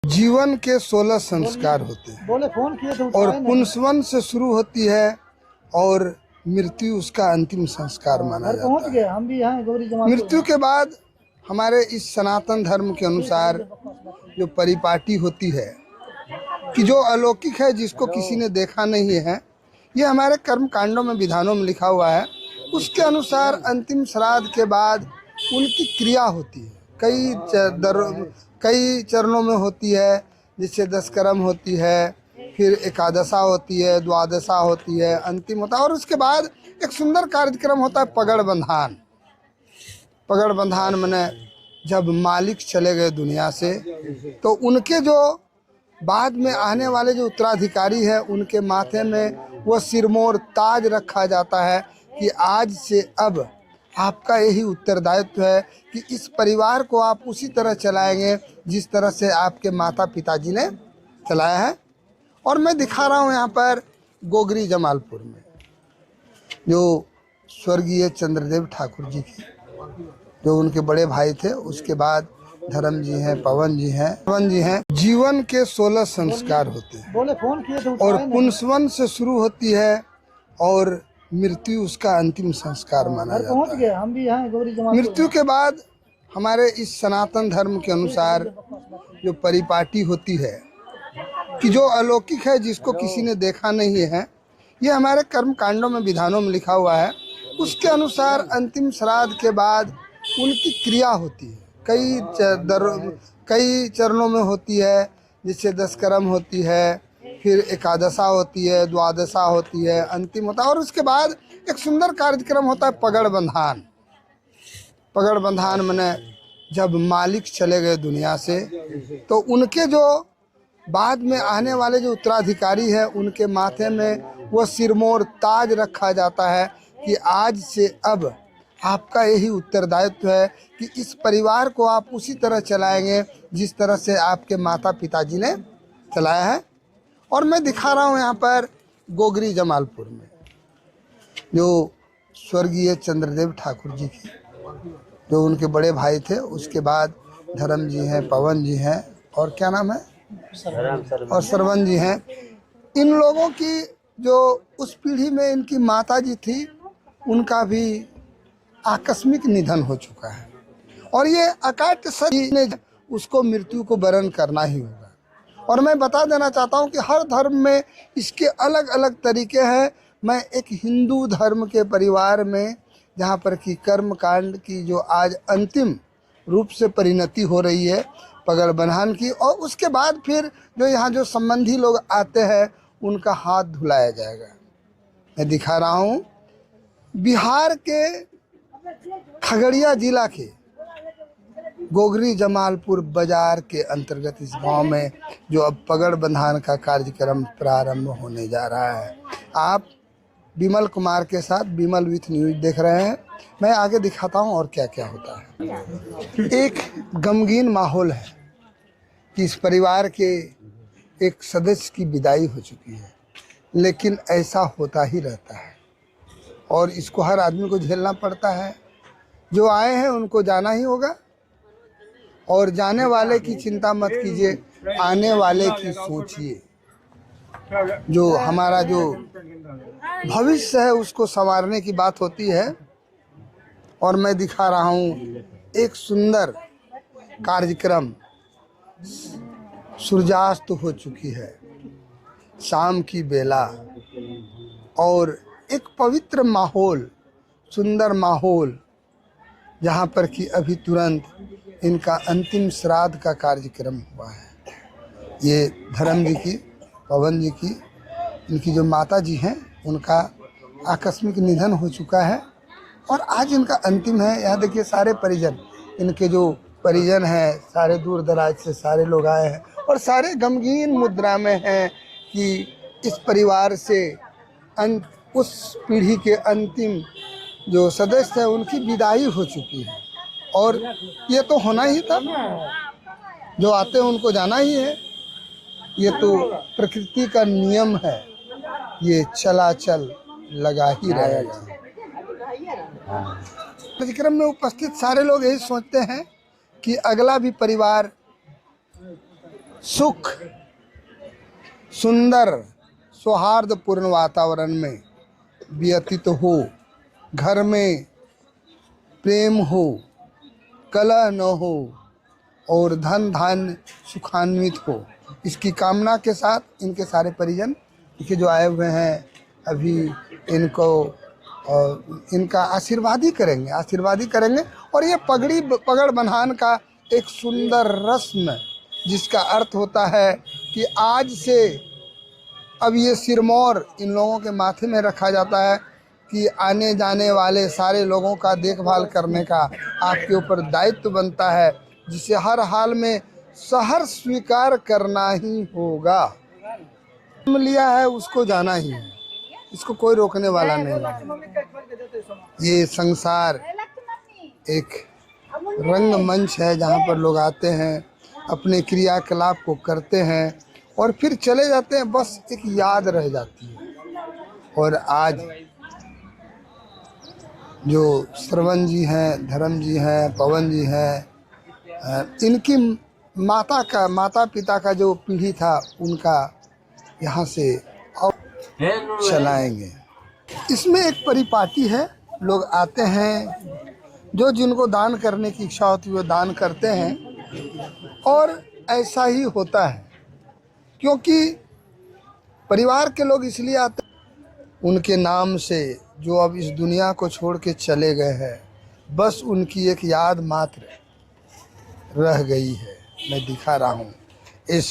जीवन के 16 संस्कार होते हैं और पुंसवन से शुरू होती है और मृत्यु उसका अंतिम संस्कार माना जाता है। हम भी हैं गौरी जमात। मृत्यु के बाद हमारे इस सनातन धर्म के अनुसार जो परिपाटी होती है कि जो अलौकिक है, जिसको किसी ने देखा नहीं है, ये हमारे कर्म कांडों में, विधानों में लिखा हुआ है। उसके अनुसार अंतिम श्राद्ध के बाद उनकी क्रिया होती है, कई चरणों में होती है। जैसे 10 कर्म होती है, फिर एकादशा होती है, द्वादशा होती है, अंतिम होता है और उसके बाद एक सुंदर कार्यक्रम होता है पगड़ बंधान। पगड़ बंधान माने जब मालिक चले गए दुनिया से, तो उनके जो बाद में आने वाले जो उत्तराधिकारी हैं, उनके माथे में वो सिरमौर ताज रखा जाता है कि आज से अब आपका यही उत्तरदायित्व है कि इस परिवार को आप उसी तरह चलाएंगे जिस तरह से आपके माता पिताजी ने चलाया है। और मैं दिखा रहा हूँ यहाँ पर गोगरी जमालपुर में जो स्वर्गीय चंद्रदेव ठाकुर जी की, जो उनके बड़े भाई थे, उसके बाद धर्म जी हैं, पवन जी हैं। जीवन के 16 संस्कार होते हैं और पुंसवन से शुरू होती है और मृत्यु उसका अंतिम संस्कार माना जाता है। हम भी हैं गौरी जमात। मृत्यु के बाद हमारे इस सनातन धर्म के अनुसार जो परिपाटी होती है कि जो अलौकिक है, जिसको किसी ने देखा नहीं है, ये हमारे कर्म कांडों में, विधानों में लिखा हुआ है। उसके अनुसार अंतिम श्राद्ध के बाद उनकी क्रिया होती है, कई चरणों में होती है। जैसे 10 कर्म होती है, फिर एकादशा होती है, द्वादशा होती है, अंतिम होता है और उसके बाद एक सुंदर कार्यक्रम होता है पगड़ बंधान। पगड़ बंधान माने जब मालिक चले गए दुनिया से, तो उनके जो बाद में आने वाले जो उत्तराधिकारी हैं, उनके माथे में वो सिरमौर ताज रखा जाता है कि आज से अब आपका यही उत्तरदायित्व है कि इस परिवार को आप उसी तरह चलाएंगे जिस तरह से आपके माता पिताजी ने चलाया है। और मैं दिखा रहा हूँ यहाँ पर गोगरी जमालपुर में जो स्वर्गीय चंद्रदेव ठाकुर जी की, जो उनके बड़े भाई थे, उसके बाद धर्म जी हैं, पवन जी हैं और क्या नाम है, और सरवन जी हैं। इन लोगों की जो उस पीढ़ी में इनकी माता जी थी, उनका भी आकस्मिक निधन हो चुका है और ये अकाट्य सही ने उसको मृत्यु को वरण करना ही होगा। और मैं बता देना चाहता हूँ कि हर धर्म में इसके अलग अलग तरीके हैं। मैं एक हिंदू धर्म के परिवार में, जहाँ पर कि कर्म कांड की जो आज अंतिम रूप से परिणति हो रही है पगड़ बंधान की, और उसके बाद फिर जो यहाँ जो संबंधी लोग आते हैं उनका हाथ धुलाया जाएगा। मैं दिखा रहा हूँ बिहार के खगड़िया जिला के गोगरी जमालपुर बाजार के अंतर्गत इस गांव में जो अब पगड़ बंधान का कार्यक्रम प्रारंभ होने जा रहा है। आप विमल कुमार के साथ विमल विथ न्यूज देख रहे हैं। मैं आगे दिखाता हूं और क्या क्या होता है। एक गमगीन माहौल है कि इस परिवार के एक सदस्य की विदाई हो चुकी है, लेकिन ऐसा होता ही रहता है और इसको हर आदमी को झेलना पड़ता है। जो आए हैं उनको जाना ही होगा और जाने वाले की चिंता मत कीजिए, आने वाले की सोचिए। जो हमारा जो भविष्य है उसको संवारने की बात होती है। और मैं दिखा रहा हूँ एक सुंदर कार्यक्रम, सूर्यास्त हो चुकी है, शाम की बेला और एक पवित्र माहौल, सुंदर माहौल, जहाँ पर कि अभी तुरंत इनका अंतिम श्राद्ध का कार्यक्रम हुआ है। ये धर्म जी की, पवन जी की, इनकी जो माता जी हैं, उनका आकस्मिक निधन हो चुका है और आज इनका अंतिम है। यहाँ देखिए सारे परिजन, इनके जो परिजन हैं, सारे दूर दराज से सारे लोग आए हैं और सारे गमगीन मुद्रा में हैं कि इस परिवार से उस पीढ़ी के अंतिम जो सदस्य हैं उनकी विदाई हो चुकी है और ये तो होना ही था। जो आते हैं उनको जाना ही है, ये तो प्रकृति का नियम है, ये चलाचल लगा ही रहेगा। कार्यक्रम में उपस्थित सारे लोग यही सोचते हैं कि अगला भी परिवार सुख सुंदर सौहार्दपूर्ण वातावरण में व्यतीत हो, घर में प्रेम हो, कलह न हो और धन धान्य सुखान्वित हो, इसकी कामना के साथ इनके सारे परिजन के जो आए हुए हैं अभी इनको इनका आशीर्वाद ही करेंगे। और ये पगड़ बन्हान का एक सुंदर रस्म जिसका अर्थ होता है कि आज से अब ये सिरमौर इन लोगों के माथे में रखा जाता है कि आने जाने वाले सारे लोगों का देखभाल करने का आपके ऊपर दायित्व बनता है, जिसे हर हाल में सहर्ष स्वीकार करना ही होगा। लिया है उसको जाना ही है, इसको कोई रोकने वाला नहीं है। ये संसार एक रंगमंच है जहाँ पर लोग आते हैं, अपने क्रियाकलाप को करते हैं और फिर चले जाते हैं, बस एक याद रह जाती है। और आज जो श्रवण जी हैं, धर्म जी हैं, पवन जी हैं, इनकी माता पिता का जो पीढ़ी था उनका यहाँ से और चलाएंगे। इसमें एक परिपाटी है, लोग आते हैं, जो जिनको दान करने की इच्छा होती है वो दान करते हैं और ऐसा ही होता है, क्योंकि परिवार के लोग इसलिए आते हैं उनके नाम से जो अब इस दुनिया को छोड़ के चले गए हैं, बस उनकी एक याद मात्र रह गई है। मैं दिखा रहा हूँ इस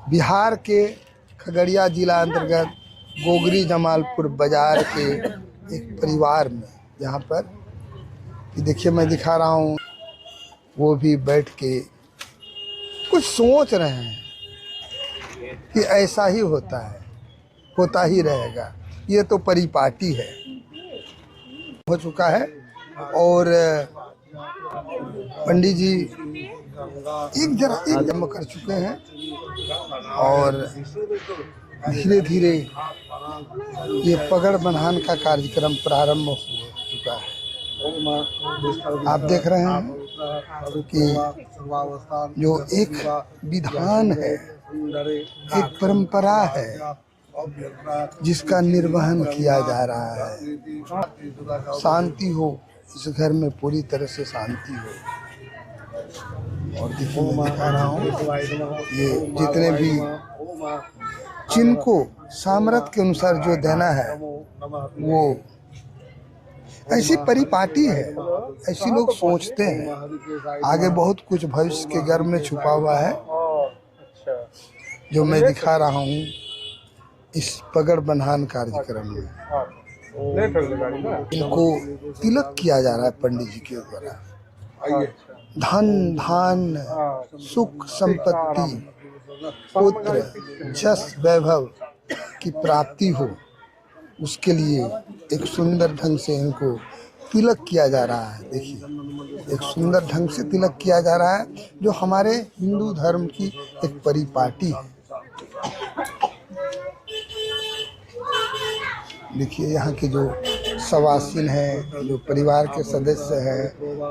बिहार के खगड़िया जिला अंतर्गत गोगरी जमालपुर बाजार के एक परिवार में, जहाँ पर देखिए मैं दिखा रहा हूँ, वो भी बैठ के कुछ सोच रहे हैं कि ऐसा ही होता है, होता ही रहेगा, ये तो परिपाटी है, हो चुका है। और पंडित जी एक जन्म कर चुके हैं और धीरे धीरे ये पगड़ बन्हान का कार्यक्रम प्रारंभ हो चुका है। आप देख रहे हैं कि जो एक विधान है, एक परंपरा है जिसका निर्वहन किया जा रहा है। शांति हो, इस घर में पूरी तरह से शांति हो। और देखिए मैं दिखा रहा हूँ ये जितने भी जिनको सामर्थ्य के अनुसार जो देना है वो ऐसी परिपाटी है, ऐसी लोग सोचते हैं। आगे बहुत कुछ भविष्य के गर्भ में छुपा हुआ है जो मैं दिखा रहा हूँ इस पगड़ बन्हान कार्यक्रम में। इनको तिलक किया जा रहा है पंडित जी के द्वारा। धन धान सुख संपत्ति पुत्र जस वैभव की प्राप्ति हो, उसके लिए एक सुंदर ढंग से इनको तिलक किया जा रहा है। देखिए एक सुंदर ढंग से तिलक किया जा रहा है जो हमारे हिंदू धर्म की एक परिपाटी है। देखिए यहाँ के जो सवासीन हैं, जो परिवार के सदस्य हैं,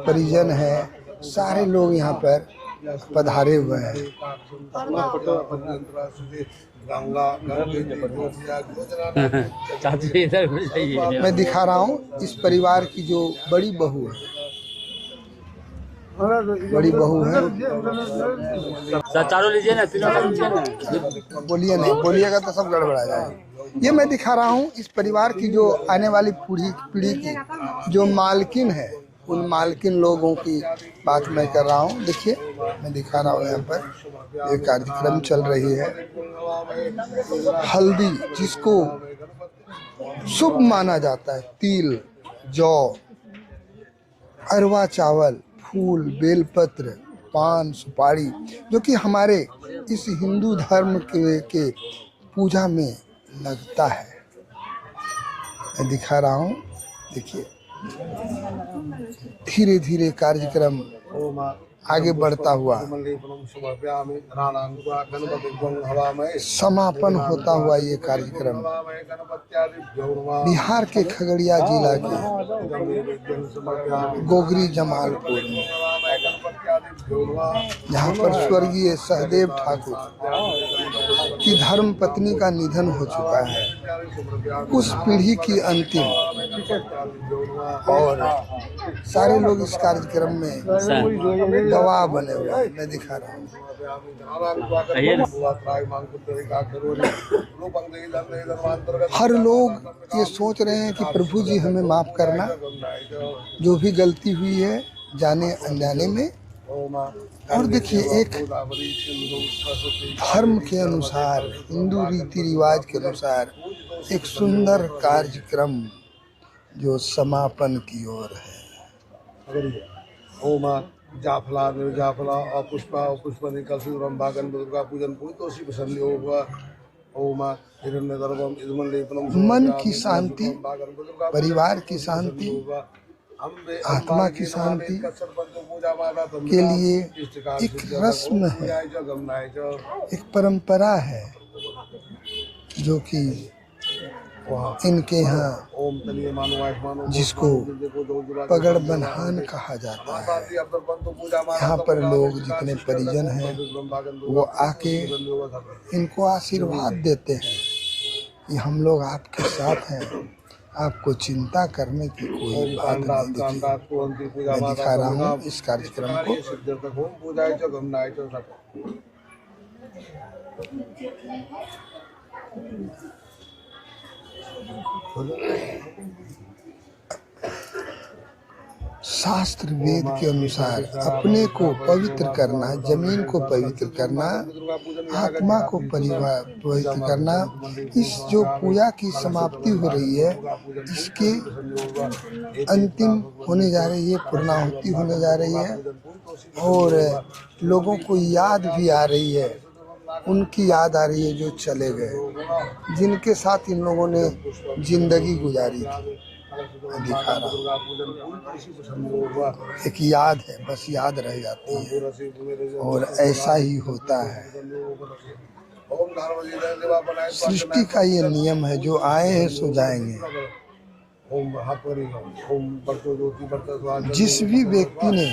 परिजन हैं, सारे लोग यहाँ पर पधारे हुए हैं। मैं दिखा रहा हूँ इस परिवार की जो बड़ी बहू है, चारों लीजिए ना, तीनों लीजिए ना। बोलिए नहीं, बोलिएगा तो सब गड़बड़ा जाएगा। ये मैं दिखा रहा हूँ इस परिवार की जो आने वाली पीढ़ी की जो मालकिन है, उन मालकिन लोगों की बात मैं कर रहा हूँ। देखिए मैं दिखा रहा हूँ यहाँ पर एक कार्यक्रम चल रही है, हल्दी जिसको शुभ माना जाता है। तिल, जौ, अरवा चावल, फूल, बेलपत्र, पान, सुपारी, जो कि हमारे इस हिंदू धर्म के पूजा में लगता है। मैं दिखा रहा हूँ, देखिए धीरे धीरे कार्यक्रम आगे बढ़ता हुआ समापन होता हुआ ये कार्यक्रम बिहार के खगड़िया जिला के गोगरी जमालपुर में, जहाँ पर स्वर्गीय सहदेव ठाकुर की धर्म पत्नी का निधन हो चुका है, उस पीढ़ी की अंतिम, और सारे लोग इस कार्यक्रम में गवाह बने हुए हैं। मैं दिखा रहा हूँ। हर लोग ये सोच रहे हैं कि प्रभु जी हमें माफ करना, जो भी गलती हुई है जाने अनजाने में। और देखिए, एक धर्म के अनुसार, हिंदू रीति रिवाज के अनुसार एक सुंदर कार्यक्रम जो समापन की ओर है। ओम जाफला निर्जाफला अपुष्पा पुष्पनि कलशूरम भागन दुर्गा पूजन पूजोषि प्रसन्नयोग ओम हिरण्यगर्भम इदमलेपनम। मन की शांति, परिवार की शांति, आत्मा की शांति के लिए एक रस्म है, एक परंपरा है जो कि इनके यहाँ जिसको पगड़ बन्हान कहा जाता है। यहाँ पर लोग जितने परिजन हैं वो आके इनको आशीर्वाद देते हैं कि हम लोग आपके साथ हैं, आपको चिंता करने की कोई बात नहीं। देखिए, मैं दिखा रहा हूँ इस कार्यक्रम को। शास्त्र वेद के अनुसार अपने को पवित्र करना, जमीन को पवित्र करना, आत्मा को पवित्र करना, इस जो पूजा की समाप्ति हो रही है इसके अंतिम होने जा रही है, पूर्णाहुति होने जा रही है। और लोगों को याद भी आ रही है, उनकी याद आ रही है जो चले गए, जिनके साथ इन लोगों ने जिंदगी गुजारी थी। दिखा रहा हूँ, एक याद है, बस याद रह जाती है। और ऐसा ही होता है, सृष्टि का ये नियम है, जो आए हैं सो जाएंगे। जिस भी व्यक्ति ने,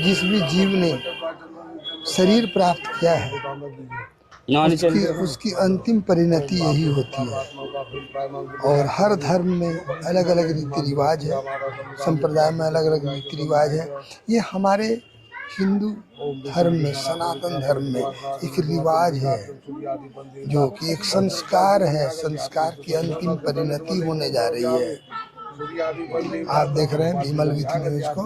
जिस भी जीव ने शरीर प्राप्त किया है, उसकी अंतिम परिणति यही होती है। और हर धर्म में अलग अलग रीति रिवाज है, संप्रदाय में अलग अलग रीति रिवाज है। ये हमारे हिंदू धर्म में, सनातन धर्म में एक रिवाज है, जो कि एक संस्कार है। संस्कार की अंतिम परिणति होने जा रही है। आप देख रहे हैं विमल विधि न्यूज को।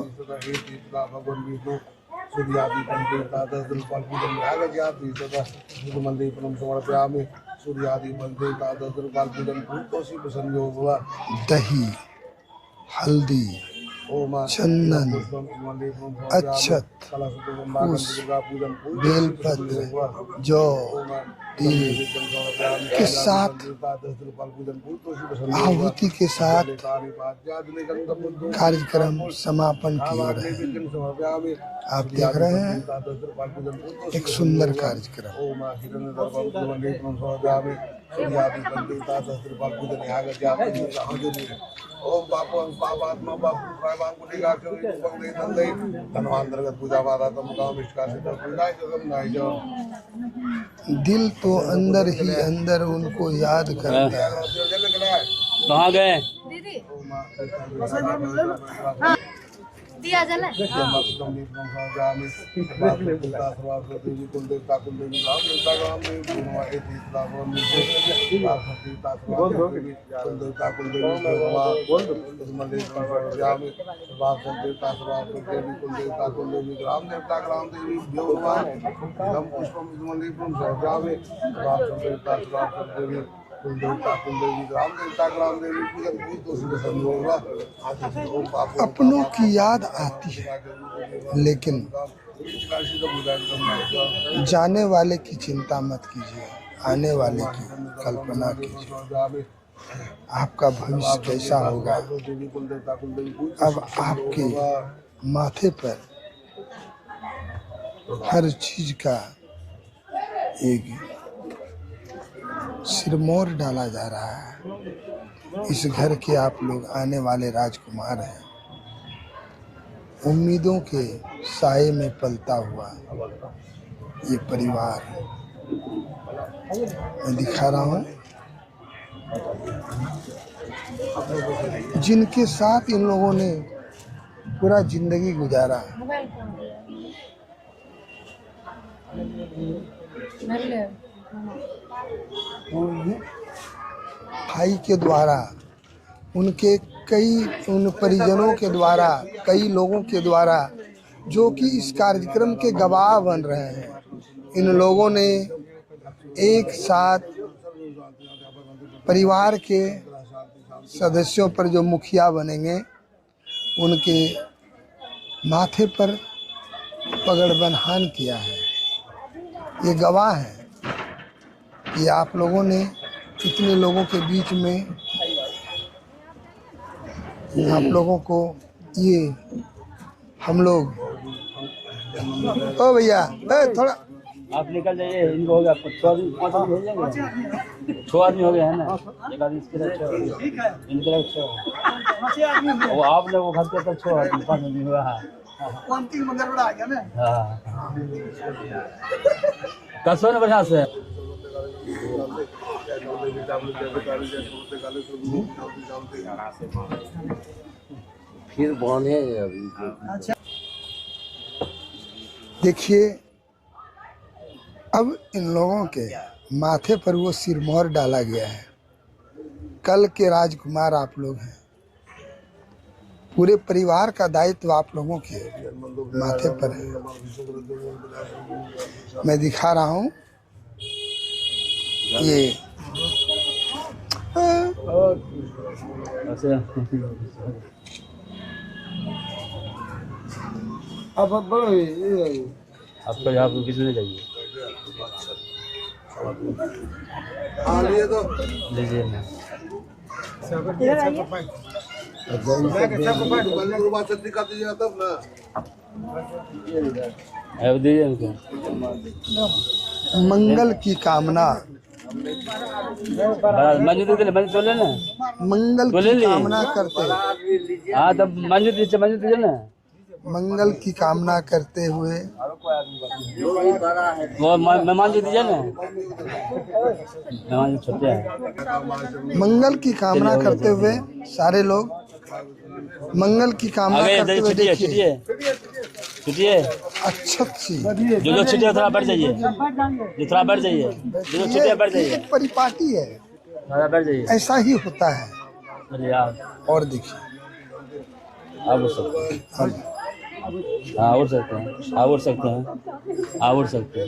सूर्यादि पंचदेवता 10 दिन फल पूजन में आगे जाती मंदिरम समर्पयामि। सूर्यादि पंचदेवता 10 दिन फल पूजन पूजोषि प्रसन्नयोग हुआ। दही, हल्दी, चंदन, अक्षत, बेलपत्र, जौ, तिल के साथ, आहुति के साथ कार्यक्रम समापन की ओर है। आप देख रहे हैं एक सुंदर कार्यक्रम। ओम बापू पापात्मा बापू प्रायवांगु निगाचो पंगदे नंदे तन्वांतर्गत पूजा वारातम काम इष्का से पूजाय जगम नाय जो। दिल तो अंदर ही अंदर उनको याद करता है। कहाँ गए? दीदी दिया जला अपनों की याद आती है, लेकिन जाने वाले की चिंता मत कीजिए, आने वाले की कल्पना कीजिए। आपका भविष्य कैसा होगा, अब आपके माथे पर हर चीज का एक सिरमौर डाला जा रहा है। इस घर के आप लोग आने वाले राजकुमार हैं। उम्मीदों के साए में पलता हुआ ये परिवार मैं दिखा रहा हूँ, जिनके साथ इन लोगों ने पूरा जिंदगी गुजारा। भाई के द्वारा, उनके उन परिजनों के द्वारा, कई लोगों के द्वारा जो कि इस कार्यक्रम के गवाह बन रहे हैं, इन लोगों ने एक साथ परिवार के सदस्यों पर जो मुखिया बनेंगे उनके माथे पर पगड़ बंधान किया है। ये गवाह है कि आप लोगों ने इतने लोगों के बीच में आप लोगों को ये हम लोग ओ भैया थोड़ा आप निकल जाइए, इनको हो गया 5 आदमी भेजेंगे, 6 आदमी हो गए हैं ना, एक आदमी इसके लिए 6, इनके लिए 6, वो आपने वो घर के तो 6 आदमी 5 आदमी हुआ है। क्वांटिटी मंदिर बड़ा आ गया ना। हाँ कसो ने बढ़िया से फिर बने अभी। देखिए, अब इन लोगों के माथे पर वो सिरमौर डाला गया है। कल के राजकुमार आप लोग हैं। पूरे परिवार का दायित्व आप लोगों के माथे पर है। मैं दिखा रहा हूँ ये अब आपको यहाँ पर किसने चाहिए लीजिए ना, अब दीजिए उनको। मंगल की कामना, मंजू दीजिए, मंजू तो लेना, मंगल तो ले की ली। कामना करते, हाँ तब मंजू दीजिए ना, मंगल की कामना करते हुए वो मेहमान जी दीजिए ना, मेहमान जी छोटे हैं। मंगल की कामना करते हुए सारे लोग मंगल की कामना करते हुए छुट्टिए देखिए छुट्टिए अच्छत सी जो लोग छुट्टिए थोड़ा बढ़ जाइए, जो थोड़ा बढ़ जाइए, जो लोग छुट्टिए बढ़ जाइए, एक परिपाटी है, थोड़ा बढ़ जाइए। ऐसा ही होता है। चलिए आप और देखिए उड़ सकते हैं, हाँ उड़ सकते हैं, आप उड़ सकते हैं, आप उड़ सकते हैं।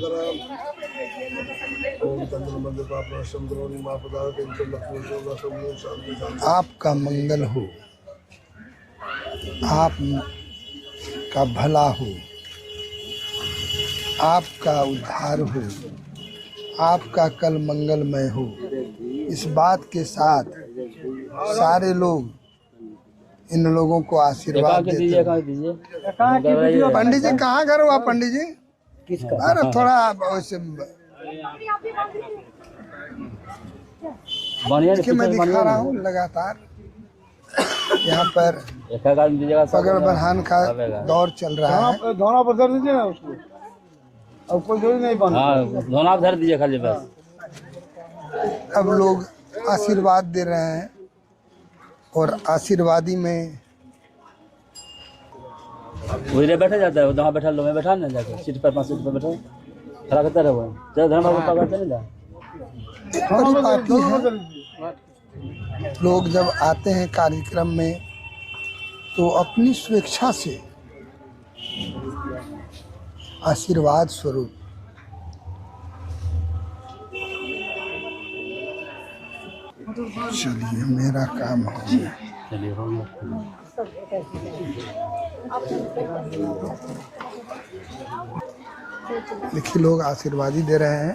आपका मंगल हो, आप का भला हो, आपका उद्धार हो, आपका कल मंगलमय हो। इस बात के साथ सारे लोग इन लोगों को आशीर्वाद देते हैं। पंडित जी कहाँ घर हुआ पंडित जी? अरे थोड़ा वैसे इसके मैं दिखा रहा हूँ लगातार यहाँ पर पगड़ बन्हान का दौर चल रहा है। धोना पर धर दीजिए ना उसको, अब कोई जोड़ी नहीं बना। हाँ धोना धर दीजिए खाली बस। अब लोग आशीर्वाद दे रहे हैं और आशीर्वादी में वही बैठा जाता है, वहाँ बैठा लो, मैं बैठा ना जाकर सीट पर 5 सीट पर बैठो, खड़ा करता रहो, चलो धर्म को पकड़ते नहीं जा। परिपाटी है। लोग जब आते हैं कार्यक्रम में तो अपनी स्वेच्छा से आशीर्वाद स्वरूप चलिए मेरा काम हो गया। चलिए हो गया। देखिए लोग आशीर्वादी दे रहे हैं।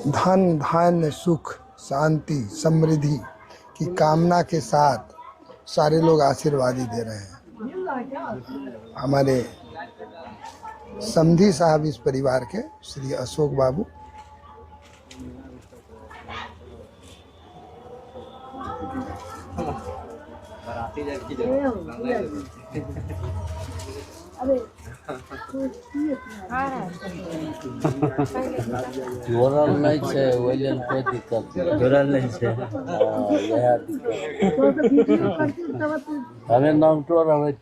धन धान्य सुख शांति समृद्धि की कामना के साथ सारे लोग आशीर्वाद ही दे रहे हैं। हमारे समधी साहब इस परिवार के श्री अशोक बाबू, जोरल नहीं छे ओइ लेल कोई दिक्कत नहीं। जोड़ल नहीं छे। यह दिक्कत हमें नाम तो रहे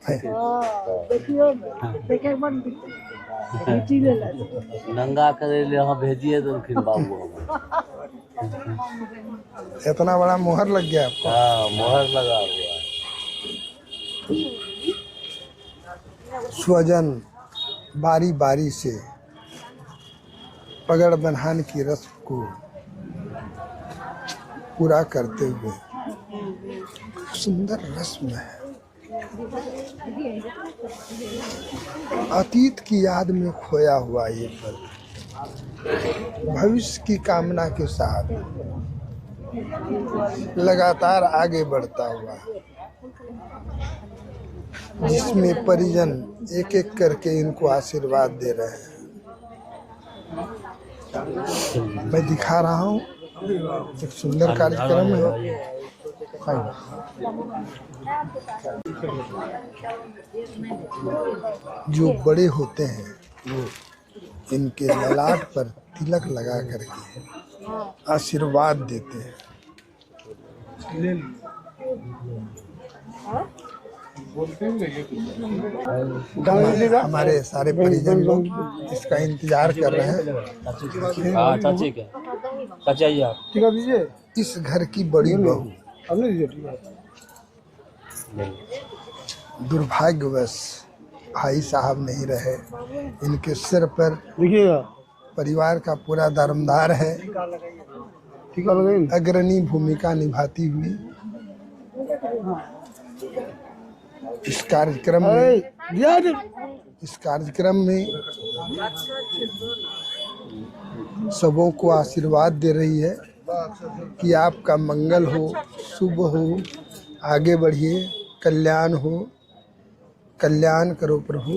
नंगा करे ले हम भेजिए तो फिर बाबू हम। इतना बड़ा मोहर लग गया आपको। हाँ मोहर लगा हुआ है। स्वजन बारी बारी से पगड़ बन्हान की रस्म को पूरा करते हुए सुंदर रस्म है। अतीत की याद में खोया हुआ ये पल भविष्य की कामना के साथ लगातार आगे बढ़ता हुआ, जिसमें परिजन एक एक करके इनको आशीर्वाद दे रहे हैं। मैं दिखा रहा हूँ, एक सुंदर कार्यक्रम है। जो बड़े होते हैं इनके ललाट पर तिलक लगा करके आशीर्वाद देते हैं। हमारे सारे परिजन लोग इसका इंतजार कर रहे हैं। हाँ चाची के चाहिए आप। ठीक है दीजिए। इस घर की बड़ी बहू अब नहीं दीजिए। ठीक है दुर्भाग्यवश भाई साहब नहीं रहे। इनके सिर पर देखिएगा। परिवार का पूरा दारोमदार है। ठीक है लगाइए। अग्रणी भूमिका निभाती हुई इस कार्यक्रम में सबों को आशीर्वाद दे रही है कि आपका मंगल हो, शुभ हो, आगे बढ़िए, कल्याण हो, कल्याण करो प्रभु,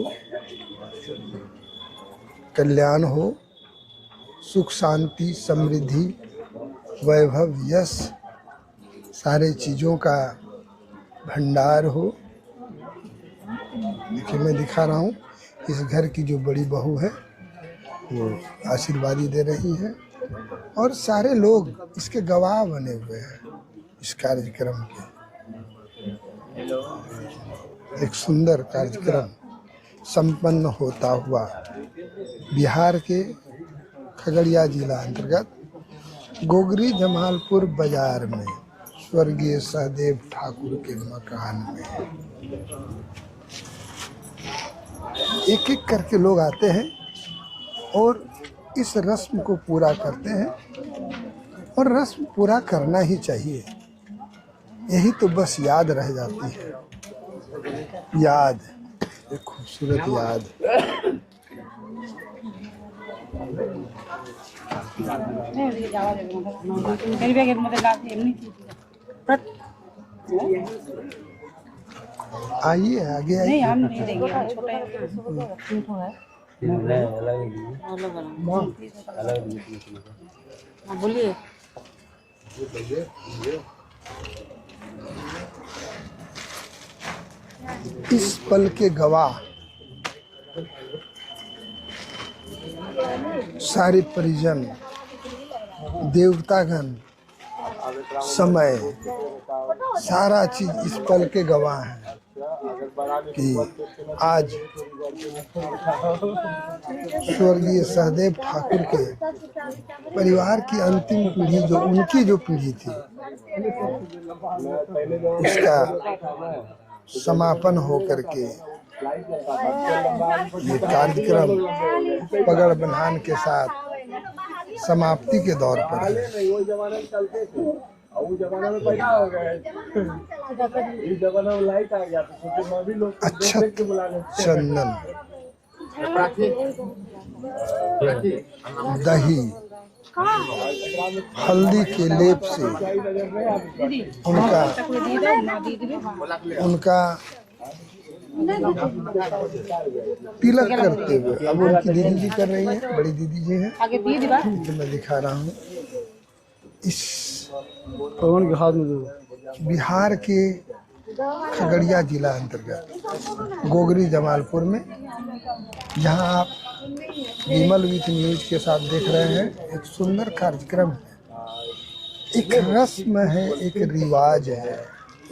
कल्याण हो, सुख शांति समृद्धि वैभव यश सारे चीज़ों का भंडार हो। देखिए मैं दिखा रहा हूँ, इस घर की जो बड़ी बहू है वो आशीर्वादी दे रही है और सारे लोग इसके गवाह बने हुए हैं। इस कार्यक्रम के एक सुंदर कार्यक्रम संपन्न होता हुआ बिहार के खगड़िया जिला अंतर्गत गोगरी जमालपुर बाजार में स्वर्गीय सहदेव ठाकुर के मकान में एक एक करके लोग आते हैं और इस रस्म को पूरा करते हैं और रस्म पूरा करना ही चाहिए। यही तो बस याद रह जाती है। याद, एक खूबसूरत याद। आइए आगे आइए। हम नहीं देंगे, हम छोटे हैं। हाँ बोलिए। इस पल के गवाह सारे परिजन, देवतागण, समय, सारा चीज इस पल के गवाह हैं कि आज स्वर्गीय सहदेव ठाकुर के परिवार की अंतिम पीढ़ी, जो उनकी जो पीढ़ी थी, उसका समापन हो करके ये कार्यक्रम पगड़ बन्हान के साथ समाप्ति के दौर पर है। अक्षत चंदन दही हल्दी के लेप से उनका तिलक करते हुए, अब उनकी दीदी जी कर रही है, बड़ी दीदी जी हैं, तो मैं दिखा रहा हूँ। इस पवन के हाथ में दो। बिहार के खगड़िया जिला अंतर्गत गोगरी जमालपुर में, जहाँ आप विमल विथ न्यूज के साथ देख रहे हैं, एक सुंदर कार्यक्रम है, एक रस्म है, एक रिवाज है,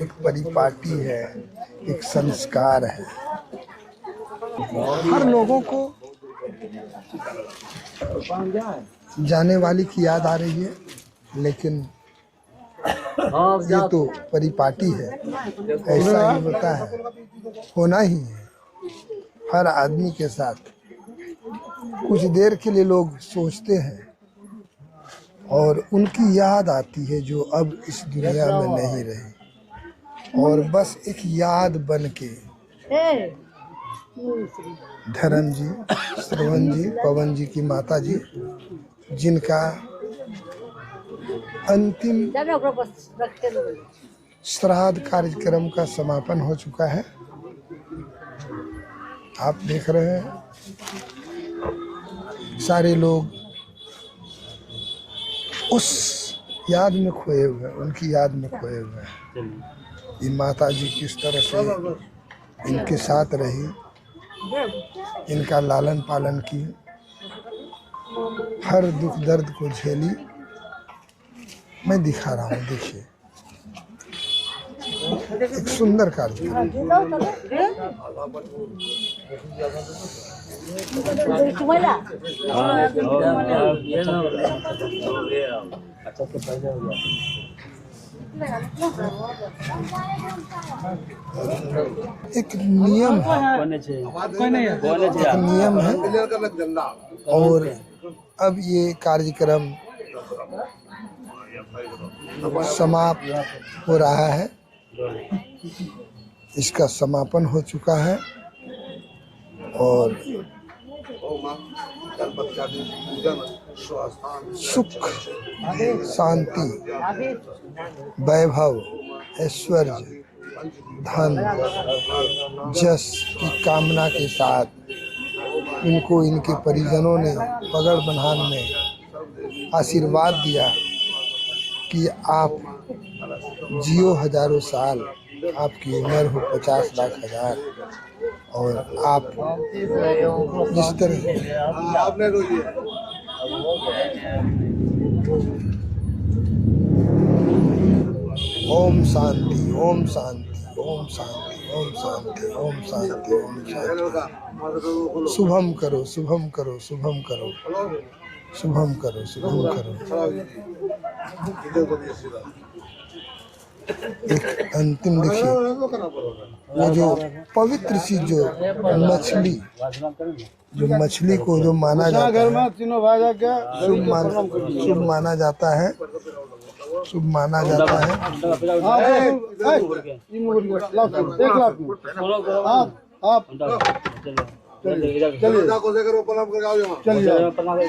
एक परिपाटी है, एक संस्कार है। हर लोगों को जाने वाली की याद आ रही है, लेकिन ये तो परिपाटी है, ऐसा ही होता है, होना ही है। हर आदमी के साथ कुछ देर के लिए लोग सोचते हैं और उनकी याद आती है जो अब इस दुनिया में नहीं रही, और बस एक याद बन के धर्म जी, श्रवण जी, पवन जी की माता जी, जिनका अंतिम श्राद्ध कार्यक्रम का समापन हो चुका है। आप देख रहे हैं सारे लोग उस याद में खोए हुए हैं, उनकी याद में खोए हुए हैं। ये माता जी किस तरह से इनके साथ रही, इनका लालन पालन की, हर दुख दर्द को झेली, मैं दिखा रहा हूँ। देखिए, एक सुंदर कार्यक्रम। अच्छा तो पहले हो गया। एक नियम है, एक नियम है, और अब ये कार्यक्रम समाप्त हो रहा है, इसका समापन हो चुका है, और सुख, शांति, वैभव, ऐश्वर्य, धन, जस की कामना के साथ इनको इनके परिजनों ने पगड़ बन्हान में आशीर्वाद दिया कि आप जियो हजारों साल, आपकी उम्र हो 50 लाख हजार, और आप जिस तरह ओम शांति, ओम शांति, ओम शांति, ओम शांति, ओम शांति, ओम शांति। शुभम करो, शुभम करो, शुभम करो, शुभम करो, शुभम करो। एक अंतिम देखिए, वो जो पवित्र सी जो मछली को जो माना जाता है, शुभ माना जाता है, शुभ माना जाता है। चलिए